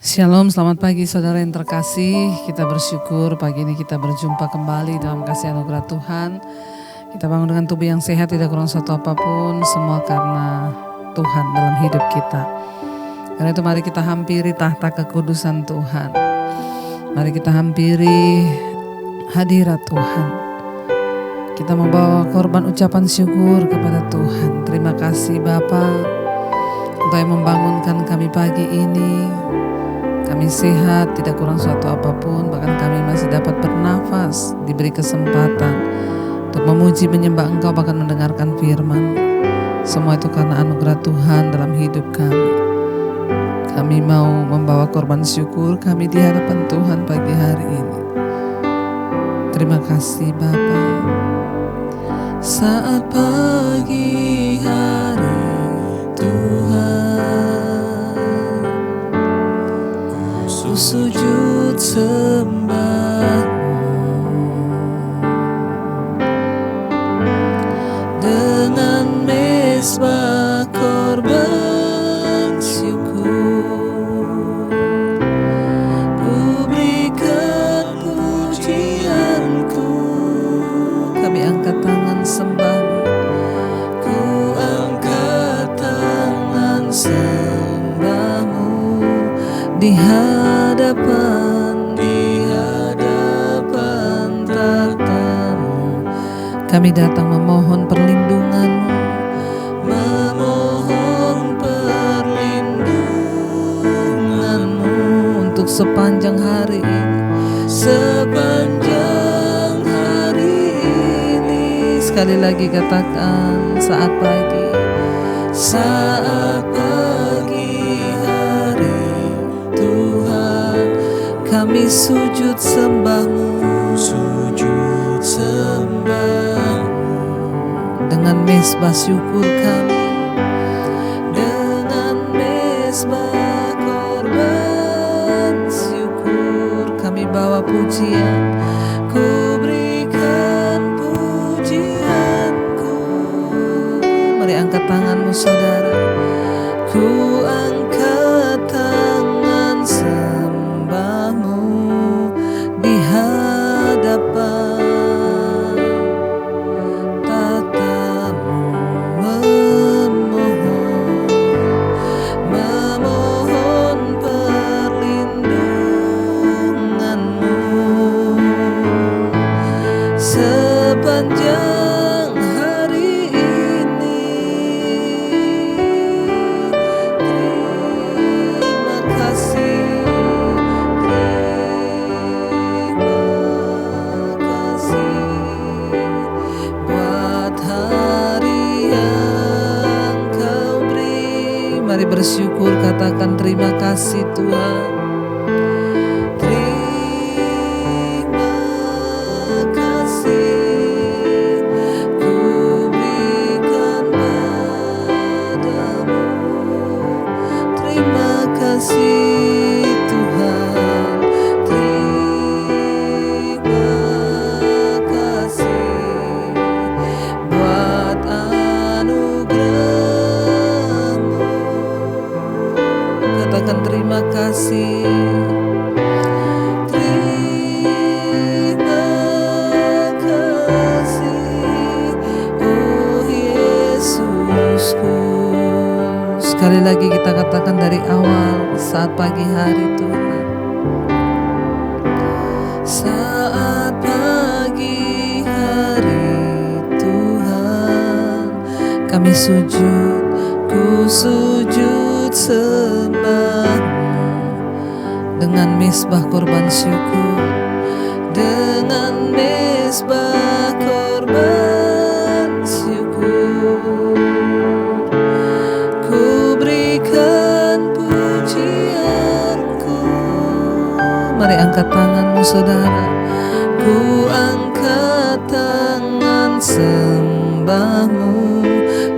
Shalom, selamat pagi saudara yang terkasih. Kita bersyukur pagi ini kita berjumpa kembali dalam kasih anugerah Tuhan. Kita bangun dengan tubuh yang sehat, tidak kurang satu apapun, semua karena Tuhan dalam hidup kita. Karena itu mari kita hampiri tahta kekudusan Tuhan. Mari kita hampiri hadirat Tuhan. Kita membawa korban ucapan syukur kepada Tuhan. Terima kasih Bapa untuk yang membangunkan kami pagi ini. Kami sehat, tidak kurang suatu apapun, bahkan kami masih dapat bernafas, diberi kesempatan untuk memuji, menyembah Engkau, bahkan mendengarkan firman. Semua itu karena anugerah Tuhan dalam hidup kami. Kami mau membawa korban syukur kami di hadapan Tuhan pagi hari ini. Terima kasih Bapa. Saat pagi hari Tuhan, ku sujud sembah-Mu dengan mezbah korban syukur. Ku berikan pujianku, kami angkat tangan sembah-Mu. Ku angkat tangan sembah-Mu di hadapan tahta-Mu. Kami datang memohon perlindungan-Mu, memohon perlindungan-Mu untuk sepanjang hari ini, sepanjang hari ini. Sekali lagi katakan, saat pagi Tuhan, kami sujud sembah-Mu, dengan mezbah syukur kami, dengan mezbah korban syukur kami bawa pujian. Ku berikan pujianku. Mari angkat tanganmu saudara. Ku angkat tangan sembah-Mu di hadapan tahta-Mu, memohon perlindungan-Mu sepanjang hari ini. Terima kasih buat hari yang Kau beri. Mari bersyukur, katakan terima kasih Tuhan. Terima kasih ku berikan padamu. Terima kasih Tuhan. Terima kasih buat anugerah-Mu. Katakan terima kasih. Terima kasih, oh Yesusku. Sekali lagi kita katakan dari awal, saat pagi hari Tuhan. Saat pagi hari Tuhan, kami sujud, ku sujud sembah-Mu dengan mezbah korban syukur, dengan mezbah korban syukur. Ku berikan pujianku. Mari angkat tanganmu saudara. Ku angkat tangan sembah-Mu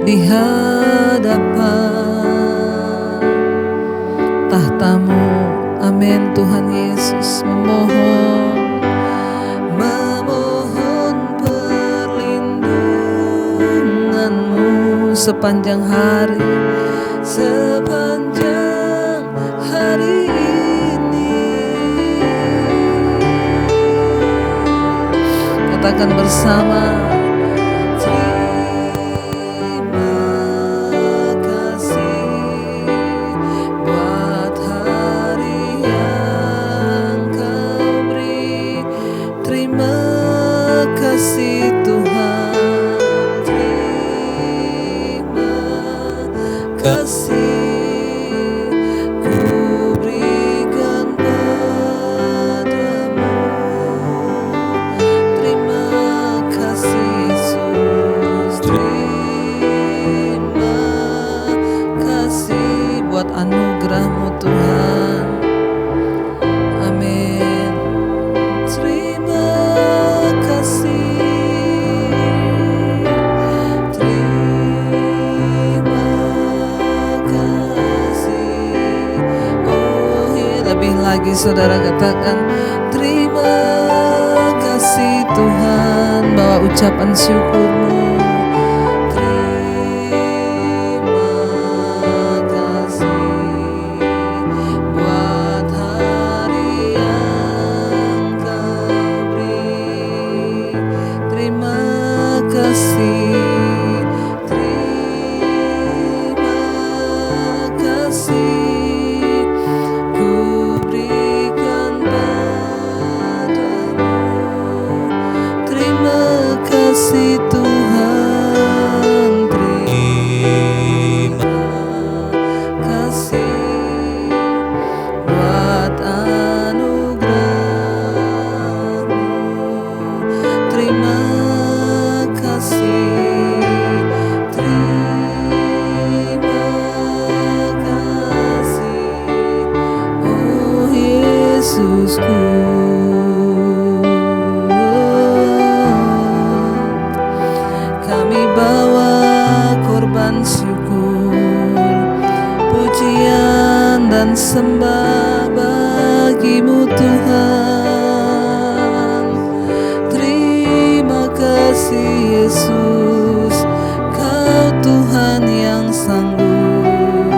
di hadapan tahta-Mu. Amin. Tuhan Yesus, memohon perlindungan-Mu sepanjang hari ini. katakan bersama. Anugerah-Mu Tuhan. Amin. Terima kasih. Terima kasih. Oh ya, lebih lagi saudara katakan terima kasih Tuhan, bawa ucapan syukur-Mu. Kami bawa korban syukur, pujian dan sembah bagi-Mu Tuhan. Terima kasih Yesus, Kau Tuhan yang sanggup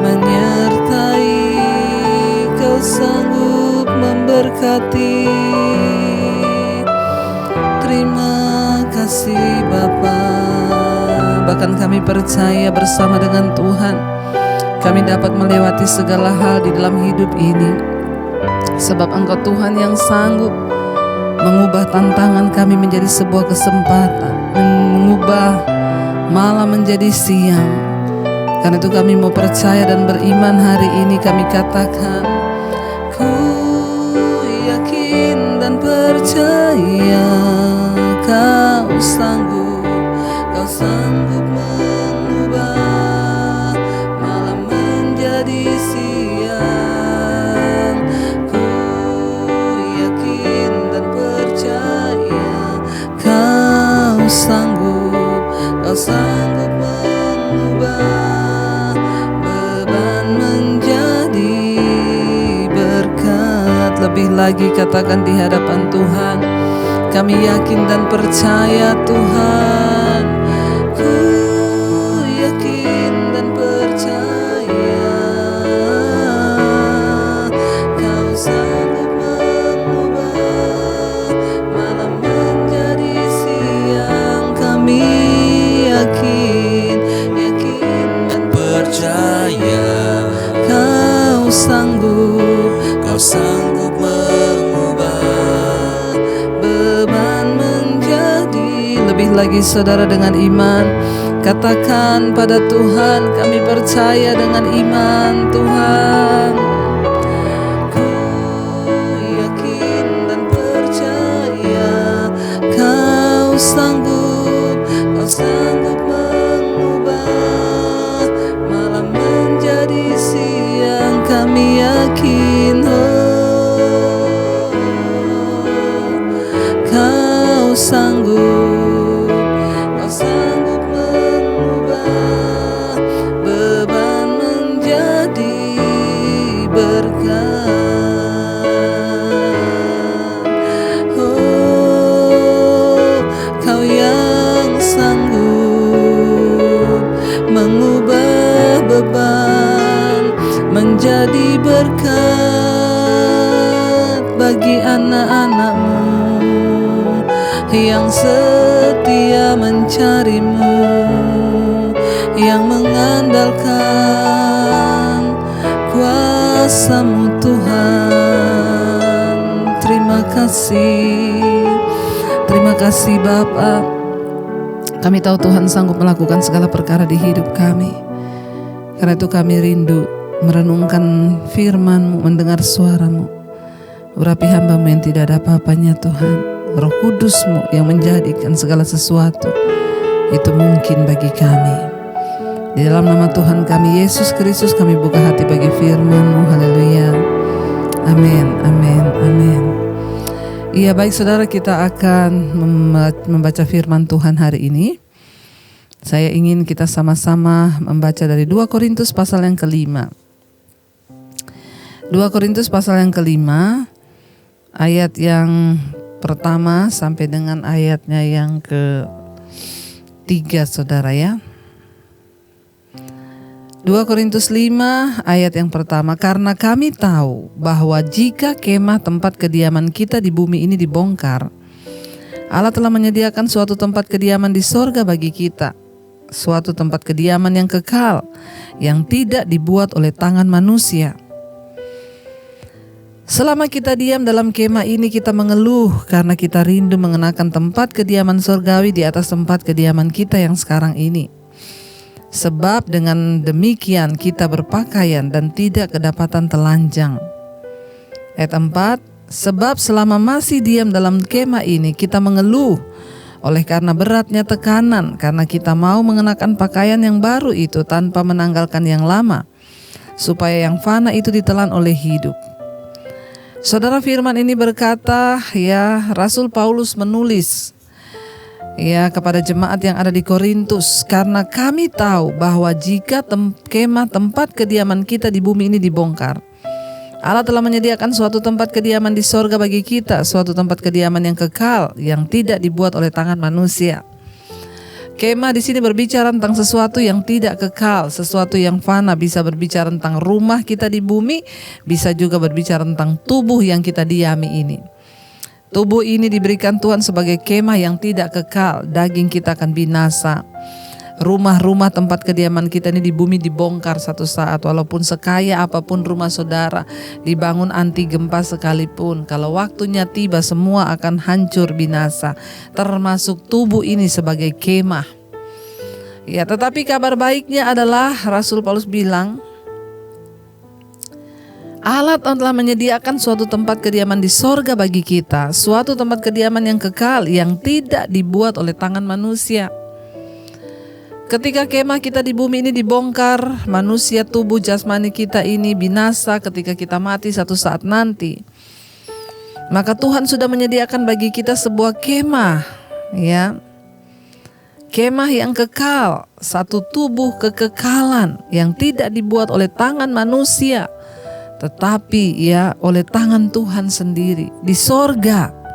menyertai, Kau sanggup memberkati. Terima kasih Bapa. Bahkan kami percaya bersama dengan Tuhan kami dapat melewati segala hal di dalam hidup ini, sebab Engkau Tuhan yang sanggup mengubah tantangan kami menjadi sebuah kesempatan, mengubah malam menjadi siang. Karena itu kami mau percaya dan beriman hari ini. Kami katakan, ku yakin dan percaya Kau sanggup mengubah malam menjadi siang. Ku yakin dan percaya Kau sanggup mengubah beban menjadi berkat. Lebih lagi katakan di hadapan Tuhan, kami yakin dan percaya Tuhan. Ku yakin dan percaya Kau sanggup mengubah malam menjadi siang. Kami yakin dan percaya Kau sanggup mengubah beban menjadi. Lebih lagi saudara, dengan iman katakan pada Tuhan, kami percaya dengan iman Tuhan. Ku yakin dan percaya Kau sanggup mengubah malam menjadi siang. Kami yakin Kau sanggup mengubah beban menjadi berkat. Oh, Kau yang sanggup mengubah beban menjadi berkat bagi anak-anak-Mu. yang setia mencari-Mu, yang mengandalkan kuasa-Mu Tuhan. Terima kasih Bapa. Kami tahu Tuhan sanggup melakukan segala perkara di hidup kami. Karena itu kami rindu merenungkan firman-Mu, mendengar suara-Mu. Urapi hamba-Mu yang tidak ada apa-apanya Tuhan. Roh Kudus-Mu yang menjadikan segala sesuatu itu mungkin bagi kami. Di dalam nama Tuhan kami Yesus Kristus kami buka hati bagi firman-Mu. Haleluya. Amin, amin, amin. Iya, baik saudara, kita akan membaca firman Tuhan hari ini. Saya ingin kita sama-sama membaca dari 2 Korintus pasal yang ke-5. 2 Korintus pasal yang ke-5, ayat yang pertama sampai dengan ayatnya yang ke-3, saudara ya. 2 Korintus 5 ayat yang pertama, karena kami tahu bahwa jika kemah tempat kediaman kita di bumi ini dibongkar, Allah telah menyediakan suatu tempat kediaman di sorga bagi kita, suatu tempat kediaman yang kekal, yang tidak dibuat oleh tangan manusia. Selama kita diam dalam kemah ini, kita mengeluh karena kita rindu mengenakan tempat kediaman sorgawi di atas tempat kediaman kita yang sekarang ini. Sebab dengan demikian kita berpakaian dan tidak kedapatan telanjang. Ayat 4, sebab selama masih diam dalam kemah ini kita mengeluh oleh karena beratnya tekanan, karena kita mau mengenakan pakaian yang baru itu tanpa menanggalkan yang lama, supaya yang fana itu ditelan oleh hidup. Saudara, firman ini berkata, ya, Rasul Paulus menulis ya kepada jemaat yang ada di Korintus, karena kami tahu bahwa jika kemah tempat kediaman kita di bumi ini dibongkar, Allah telah menyediakan suatu tempat kediaman di sorga bagi kita, suatu tempat kediaman yang kekal, yang tidak dibuat oleh tangan manusia. Kemah di sini berbicara tentang sesuatu yang tidak kekal, sesuatu yang fana. Bisa berbicara tentang rumah kita di bumi, bisa juga berbicara tentang tubuh yang kita diami ini. Tubuh ini diberikan Tuhan sebagai kemah yang tidak kekal. Daging kita akan binasa. Rumah-rumah tempat kediaman kita ini di bumi dibongkar satu saat. Walaupun sekaya apapun rumah saudara, dibangun anti gempa sekalipun, kalau waktunya tiba semua akan hancur binasa. Termasuk tubuh ini sebagai kemah. Ya, tetapi kabar baiknya adalah Rasul Paulus bilang, Allah telah menyediakan suatu tempat kediaman di sorga bagi kita, suatu tempat kediaman yang kekal, yang tidak dibuat oleh tangan manusia. Ketika kemah kita di bumi ini dibongkar, manusia, tubuh jasmani kita ini binasa ketika kita mati satu saat nanti. Maka Tuhan sudah menyediakan bagi kita sebuah kemah, ya, kemah yang kekal, satu tubuh kekekalan yang tidak dibuat oleh tangan manusia, tetapi ya oleh tangan Tuhan sendiri di sorga.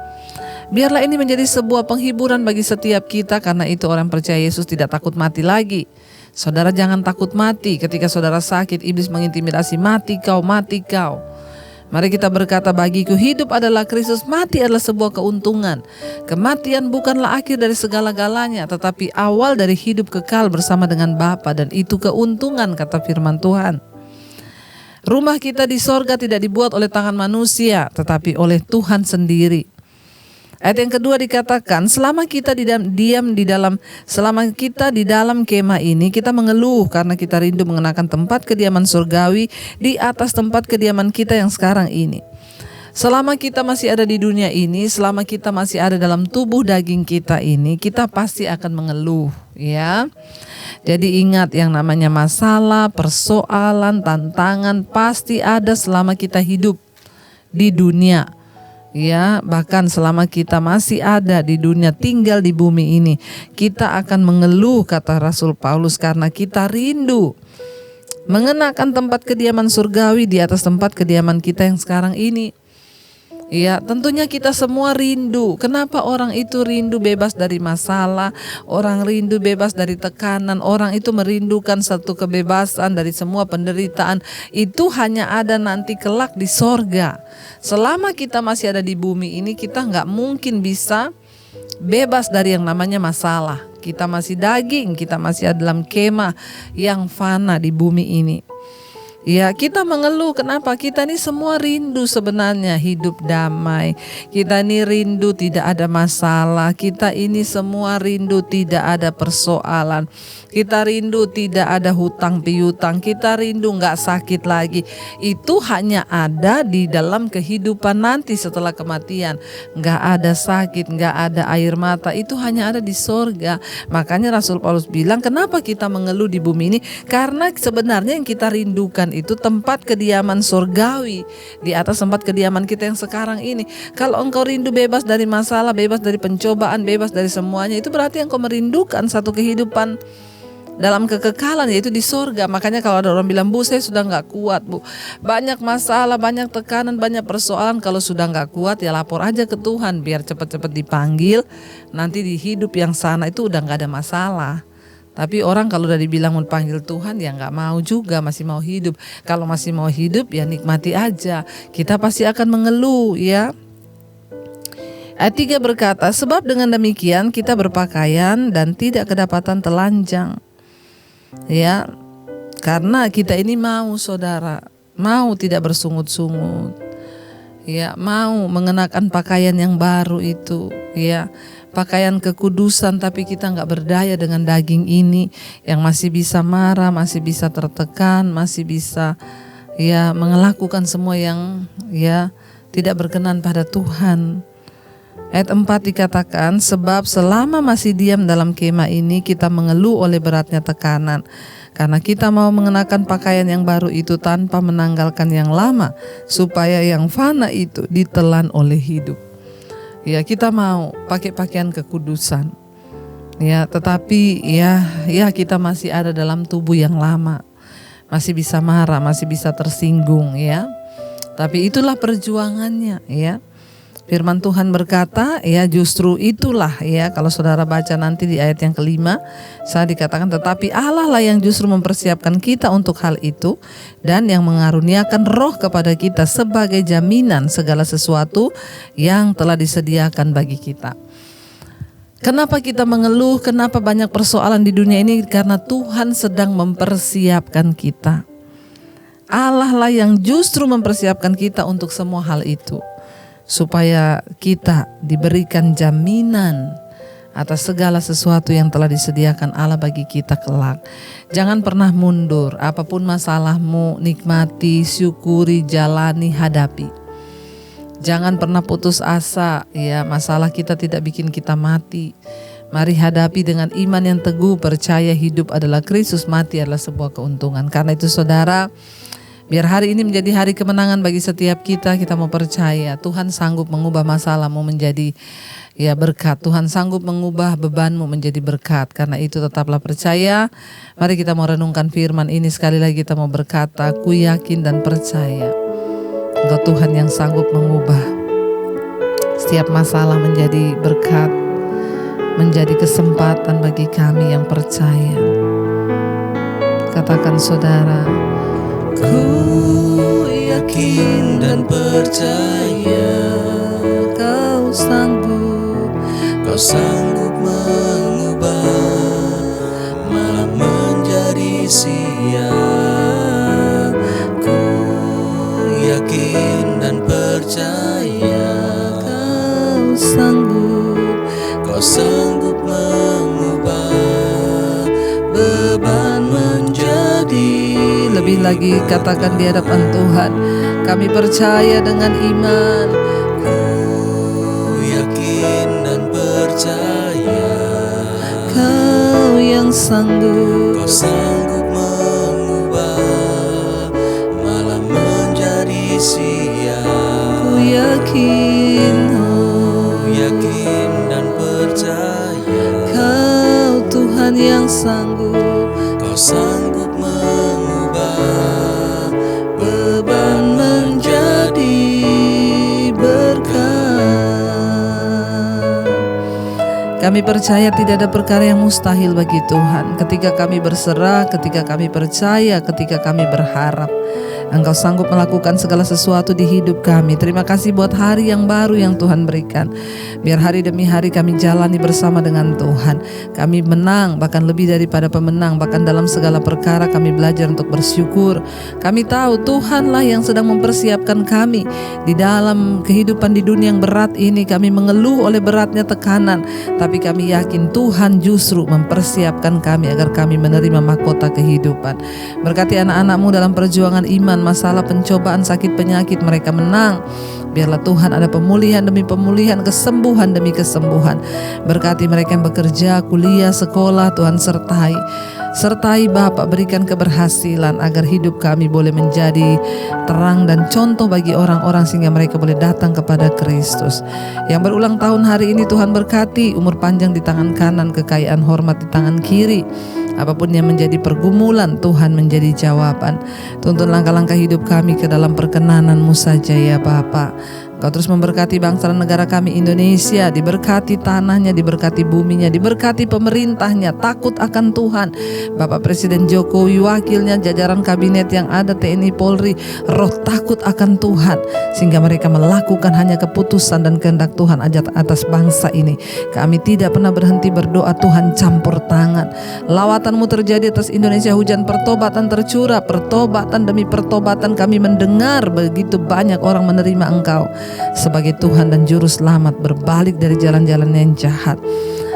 Biarlah ini menjadi sebuah penghiburan bagi setiap kita, karena itu orang percaya Yesus tidak takut mati lagi. Saudara, jangan takut mati. Ketika saudara sakit, iblis mengintimidasi, mati kau, mati kau. Mari kita berkata, bagiku hidup adalah Kristus, mati adalah sebuah keuntungan. Kematian bukanlah akhir dari segala-galanya, tetapi awal dari hidup kekal bersama dengan Bapa, dan itu keuntungan, kata firman Tuhan. Rumah kita di sorga tidak dibuat oleh tangan manusia, tetapi oleh Tuhan sendiri. Ayat yang kedua dikatakan, selama kita di dalam kemah ini, kita mengeluh karena kita rindu mengenakan tempat kediaman surgawi di atas tempat kediaman kita yang sekarang ini. Selama kita masih ada di dunia ini, selama kita masih ada dalam tubuh daging kita ini, kita pasti akan mengeluh, ya. Jadi ingat, yang namanya masalah, persoalan, tantangan pasti ada selama kita hidup di dunia. Ya, bahkan selama kita masih ada di dunia, tinggal di bumi ini, kita akan mengeluh, kata Rasul Paulus, karena kita rindu mengenakan tempat kediaman surgawi di atas tempat kediaman kita yang sekarang ini. Ya, tentunya kita semua rindu. Kenapa orang itu rindu bebas dari masalah? Orang rindu bebas dari tekanan. Orang itu merindukan satu kebebasan dari semua penderitaan. Itu hanya ada nanti kelak di sorga. Selama kita masih ada di bumi ini, kita nggak mungkin bisa bebas dari yang namanya masalah. Kita masih daging, kita masih ada dalam kemah yang fana di bumi ini. Ya, kita mengeluh kenapa? Kita ini semua rindu sebenarnya hidup damai. Kita ini rindu tidak ada masalah. Kita ini semua rindu tidak ada persoalan. Kita rindu tidak ada hutang piutang. Kita rindu gak sakit lagi. Itu hanya ada di dalam kehidupan nanti setelah kematian. Gak ada sakit, gak ada air mata. Itu hanya ada di sorga. Makanya Rasul Paulus bilang, kenapa kita mengeluh di bumi ini? Karena sebenarnya yang kita rindukan itu tempat kediaman surgawi di atas tempat kediaman kita yang sekarang ini. Kalau engkau rindu bebas dari masalah, bebas dari pencobaan, bebas dari semuanya, itu berarti engkau merindukan satu kehidupan dalam kekekalan, yaitu di surga. Makanya kalau ada orang bilang, Bu, saya sudah gak kuat, Bu, banyak masalah, banyak tekanan, banyak persoalan. Kalau sudah gak kuat ya lapor aja ke Tuhan, biar cepat-cepat dipanggil. Nanti di hidup yang sana itu udah gak ada masalah. Tapi orang kalau udah dibilang mau panggil Tuhan ya gak mau juga, masih mau hidup. Kalau masih mau hidup ya nikmati aja. Kita pasti akan mengeluh ya. Ayat 3 berkata, sebab dengan demikian kita berpakaian dan tidak kedapatan telanjang. Ya, karena kita ini mau, saudara, mau tidak bersungut-sungut. Ya, mau mengenakan pakaian yang baru itu, ya. Pakaian kekudusan, tapi kita gak berdaya dengan daging ini yang masih bisa marah, masih bisa tertekan, masih bisa ya melakukan semua yang ya tidak berkenan pada Tuhan. Ayat 4 dikatakan, sebab selama masih diam dalam kemah ini kita mengeluh oleh beratnya tekanan, karena kita mau mengenakan pakaian yang baru itu tanpa menanggalkan yang lama, supaya yang fana itu ditelan oleh hidup. Ya, kita mau pakai pakaian kekudusan. Ya, tetapi ya kita masih ada dalam tubuh yang lama. Masih bisa marah, masih bisa tersinggung ya. Tapi itulah perjuangannya ya. Firman Tuhan berkata, ya justru itulah ya, kalau saudara baca nanti di ayat yang kelima, saya dikatakan, tetapi Allah lah yang justru mempersiapkan kita untuk hal itu dan yang mengaruniakan roh kepada kita sebagai jaminan segala sesuatu yang telah disediakan bagi kita. Kenapa kita mengeluh, kenapa banyak persoalan di dunia ini? Karena Tuhan sedang mempersiapkan kita. Allah lah yang justru mempersiapkan kita untuk semua hal itu, supaya kita diberikan jaminan atas segala sesuatu yang telah disediakan Allah bagi kita kelak. Jangan pernah mundur, apapun masalahmu, nikmati, syukuri, jalani, hadapi. Jangan pernah putus asa, ya, masalah kita tidak bikin kita mati. Mari hadapi dengan iman yang teguh, percaya hidup adalah Kristus, mati adalah sebuah keuntungan. Karena itu saudara, biar hari ini menjadi hari kemenangan bagi setiap kita. Kita mau percaya Tuhan sanggup mengubah masalahmu menjadi ya berkat. Tuhan sanggup mengubah bebanmu menjadi berkat. Karena itu tetaplah percaya. Mari kita mau renungkan firman ini. Sekali lagi kita mau berkata, ku yakin dan percaya Engkau Tuhan yang sanggup mengubah setiap masalah menjadi berkat, menjadi kesempatan bagi kami yang percaya. Katakan saudara, ku yakin dan percaya Kau sanggup mengubah malam menjadi siang. Ku yakin dan percaya Kau sanggup mengubah beban menjadi. Lebih lagi katakan di hadapan Tuhan, kami percaya dengan iman. Ku yakin dan percaya Kau yang sanggup mengubah malam menjadi siang. Ku yakin dan percaya Kau Tuhan yang sanggup mengubah beban menjadi berkat. Kami percaya tidak ada perkara yang mustahil bagi Tuhan. Ketika kami berserah, ketika kami percaya, ketika kami berharap, Engkau sanggup melakukan segala sesuatu di hidup kami. Terima kasih buat hari yang baru yang Tuhan berikan. Biar hari demi hari kami jalani bersama dengan Tuhan. Kami menang, bahkan lebih daripada pemenang. Bahkan dalam segala perkara kami belajar untuk bersyukur. Kami tahu Tuhanlah yang sedang mempersiapkan kami di dalam kehidupan di dunia yang berat ini. Kami mengeluh oleh beratnya tekanan, tapi kami yakin Tuhan justru mempersiapkan kami agar kami menerima mahkota kehidupan. Berkati anak-anak-Mu dalam perjuangan iman, masalah, pencobaan, sakit, penyakit, mereka menang. Biarlah Tuhan ada pemulihan demi pemulihan, kesembuhan demi kesembuhan. Berkati mereka yang bekerja, kuliah, sekolah, Tuhan sertai Bapak, berikan keberhasilan agar hidup kami boleh menjadi terang dan contoh bagi orang-orang sehingga mereka boleh datang kepada Kristus. Yang berulang tahun hari ini Tuhan berkati, umur panjang di tangan kanan, kekayaan hormat di tangan kiri. Apapun yang menjadi pergumulan, Tuhan menjadi jawaban. Tuntun langkah-langkah hidup kami ke dalam perkenanan-Mu saja ya Bapa. Engkau terus memberkati bangsa dan negara kami Indonesia, diberkati tanahnya, diberkati buminya, diberkati pemerintahnya, takut akan Tuhan. Bapak Presiden Jokowi, wakilnya, jajaran kabinet yang ada, TNI, Polri, roh takut akan Tuhan, sehingga mereka melakukan hanya keputusan dan kehendak Tuhan atas bangsa ini. Kami tidak pernah berhenti berdoa, Tuhan campur tangan. Lawatan-Mu terjadi atas Indonesia, hujan pertobatan tercurah, pertobatan demi pertobatan kami mendengar begitu banyak orang menerima Engkau sebagai Tuhan dan Juru Selamat, berbalik dari jalan-jalan yang jahat.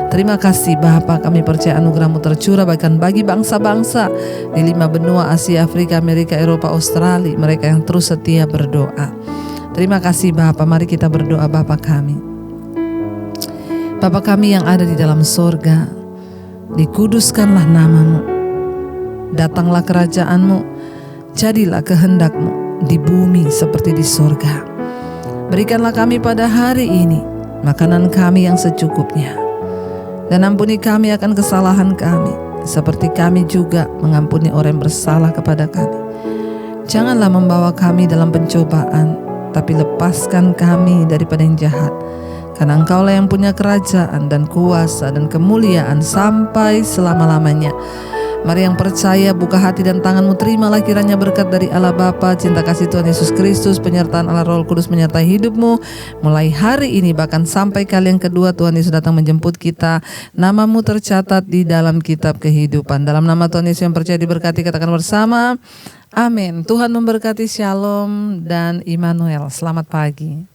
Terima kasih Bapa, kami percaya anugerah-Mu tercurah bahkan bagi bangsa-bangsa di 5 benua, Asia, Afrika, Amerika, Eropa, Australia, mereka yang terus setia berdoa. Terima kasih Bapa, mari kita berdoa. Bapa kami yang ada di dalam sorga, dikuduskanlah nama-Mu, datanglah kerajaan-Mu, jadilah kehendak-Mu di bumi seperti di sorga. Berikanlah kami pada hari ini makanan kami yang secukupnya, dan ampuni kami akan kesalahan kami, seperti kami juga mengampuni orang yang bersalah kepada kami. Janganlah membawa kami dalam pencobaan, tapi lepaskan kami daripada yang jahat. Karena Engkaulah yang punya kerajaan dan kuasa dan kemuliaan sampai selama-lamanya. Mari yang percaya buka hati dan tangan-Mu, terimalah kiranya berkat dari Allah Bapa, cinta kasih Tuhan Yesus Kristus, penyertaan Allah Roh Kudus menyertai hidup-Mu mulai hari ini bahkan sampai kali yang kedua Tuhan Yesus datang menjemput kita. Nama-Mu tercatat di dalam kitab kehidupan. Dalam nama Tuhan Yesus yang percaya diberkati, katakan bersama, amin. Tuhan memberkati, shalom dan Immanuel. Selamat pagi.